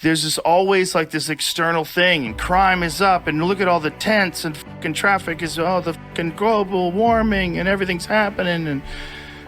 there's this always like this external thing, and crime is up, and look at all the tents, and fucking traffic is, oh, the fucking global warming, and everything's happening, and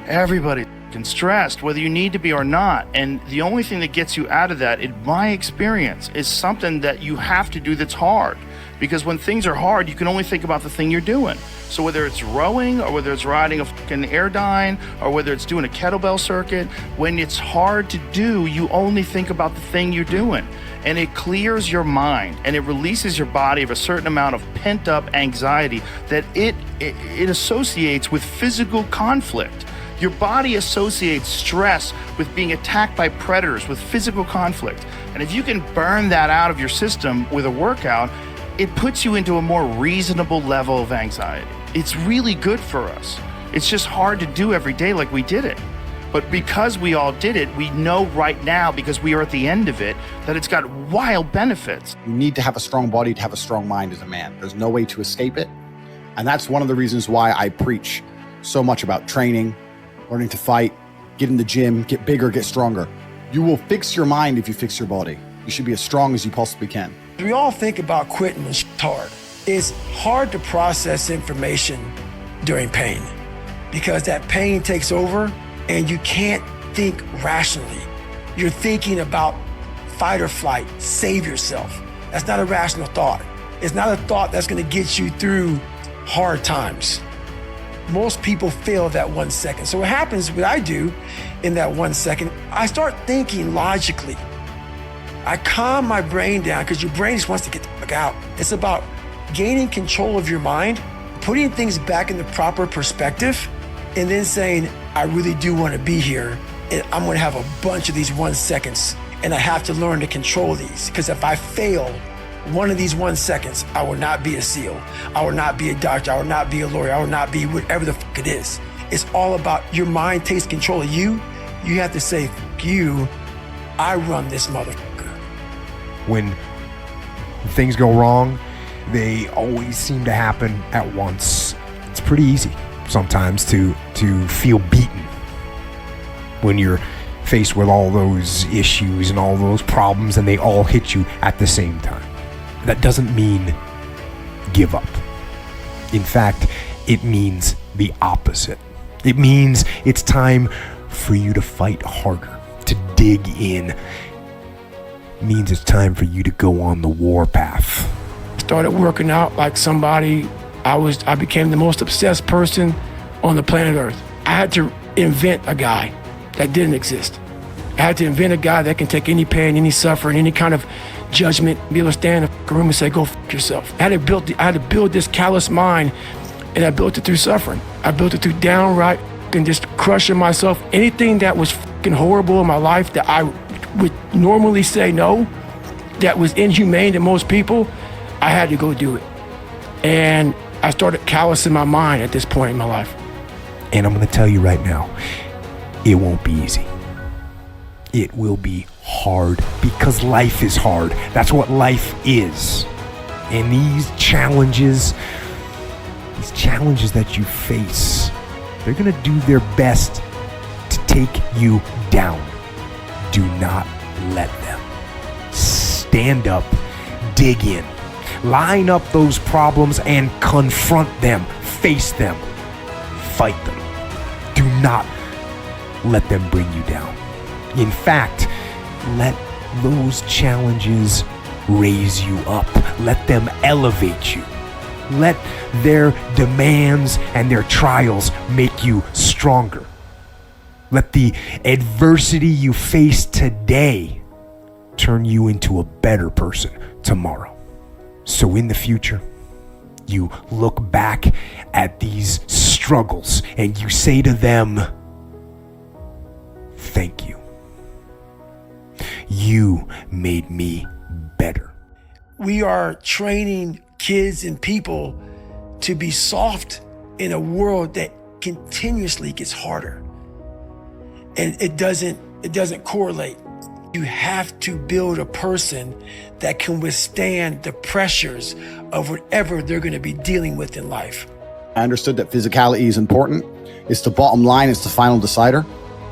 everybody's fucking stressed, whether you need to be or not. And the only thing that gets you out of that, in my experience, is something that you have to do that's hard. Because when things are hard, you can only think about the thing you're doing. So whether it's rowing, or whether it's riding a fucking airdyne, or whether it's doing a kettlebell circuit, when it's hard to do, you only think about the thing you're doing. And it clears your mind, and it releases your body of a certain amount of pent up anxiety that it associates with physical conflict. Your body associates stress with being attacked by predators, with physical conflict. And if you can burn that out of your system with a workout, it puts you into a more reasonable level of anxiety. It's really good for us. It's just hard to do every day like we did it. But because we all did it, we know right now, because we are at the end of it, that it's got wild benefits. You need to have a strong body to have a strong mind as a man. There's no way to escape it. And that's one of the reasons why I preach so much about training, learning to fight, get in the gym, get bigger, get stronger. You will fix your mind if you fix your body. You should be as strong as you possibly can. We all think about quitting when shit's hard. It's hard to process information during pain because that pain takes over and you can't think rationally. You're thinking about fight or flight, save yourself. That's not a rational thought. It's not a thought that's gonna get you through hard times. Most people fail that 1 second. So what happens, what I do in that 1 second, I start thinking logically. I calm my brain down because your brain just wants to get the fuck out. It's about gaining control of your mind, putting things back in the proper perspective, and then saying, I really do want to be here, and I'm going to have a bunch of these 1 seconds, and I have to learn to control these, because if I fail one of these 1 seconds, I will not be a SEAL. I will not be a doctor. I will not be a lawyer. I will not be whatever the fuck it is. It's all about your mind takes control of you. You have to say, fuck you, I run this motherfucker. When things go wrong, they always seem to happen at once. It's pretty easy sometimes to feel beaten when you're faced with all those issues and all those problems and they all hit you at the same time. That doesn't mean give up. In fact, it means the opposite. It means it's time for you to fight harder, to dig in. Means it's time for you to go on the warpath. Started working out like somebody. I became the most obsessed person on the planet Earth. I had to invent a guy that didn't exist. I had to invent a guy that can take any pain, any suffering, any kind of judgment, be able to stand in a room and say, go fuck yourself. I had to build this callous mind, and I built it through suffering. I built it through downright and just crushing myself. Anything that was fucking horrible in my life that I would normally say no, that was inhumane to most people, I had to go do it. And I started callousing my mind at this point in my life. And I'm gonna tell you right now, it won't be easy. It will be hard because life is hard. That's what life is. And these challenges that you face, they're gonna do their best to take you down. Do not let them. Stand up, dig in, line up those problems and confront them, face them, fight them. Do not let them bring you down. In fact, let those challenges raise you up. Let them elevate you. Let their demands and their trials make you stronger. Let the adversity you face today turn you into a better person tomorrow. So in the future, you look back at these struggles and you say to them, thank you. You made me better. We are training kids and people to be soft in a world that continuously gets harder. And it doesn't correlate. You have to build a person that can withstand the pressures of whatever they're going to be dealing with in life. I understood that physicality is important. It's the bottom line. It's the final decider.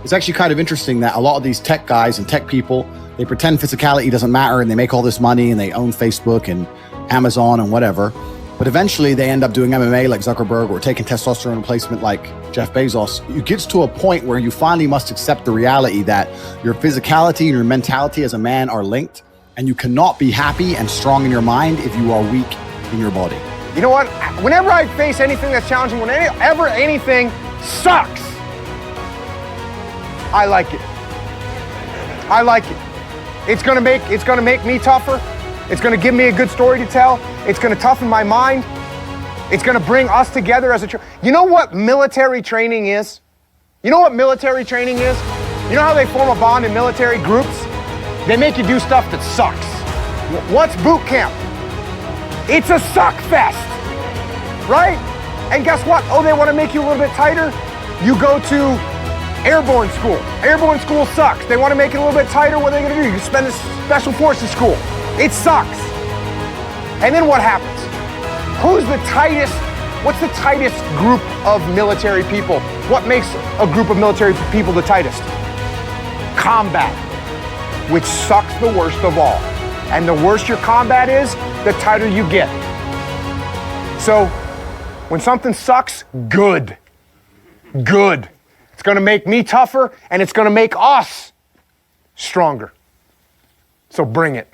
It's actually kind of interesting that a lot of these tech guys and tech people They pretend physicality doesn't matter and they make all this money and they own Facebook and Amazon and whatever. But eventually they end up doing MMA like Zuckerberg or taking testosterone replacement like Jeff Bezos. It gets to a point where you finally must accept the reality that your physicality and your mentality as a man are linked, and you cannot be happy and strong in your mind if you are weak in your body. You know what? Whenever I face anything that's challenging, whenever anything sucks, I like it. I like it. It's gonna make me tougher. It's gonna give me a good story to tell. It's gonna toughen my mind. It's gonna bring us together as a You know what military training is? You know what military training is? You know how they form a bond in military groups? They make you do stuff that sucks. What's boot camp? It's a suck fest, right? And guess what? Oh, they wanna make you a little bit tighter? You go to airborne school. Airborne school sucks. They wanna make it a little bit tighter. What are they gonna do? You spend a special forces school. It sucks. And then what happens? Who's the tightest? What's the tightest group of military people? What makes a group of military people the tightest? Combat, which sucks the worst of all. And the worse your combat is, the tighter you get. So when something sucks, good. Good. It's gonna make me tougher and it's gonna make us stronger. So bring it.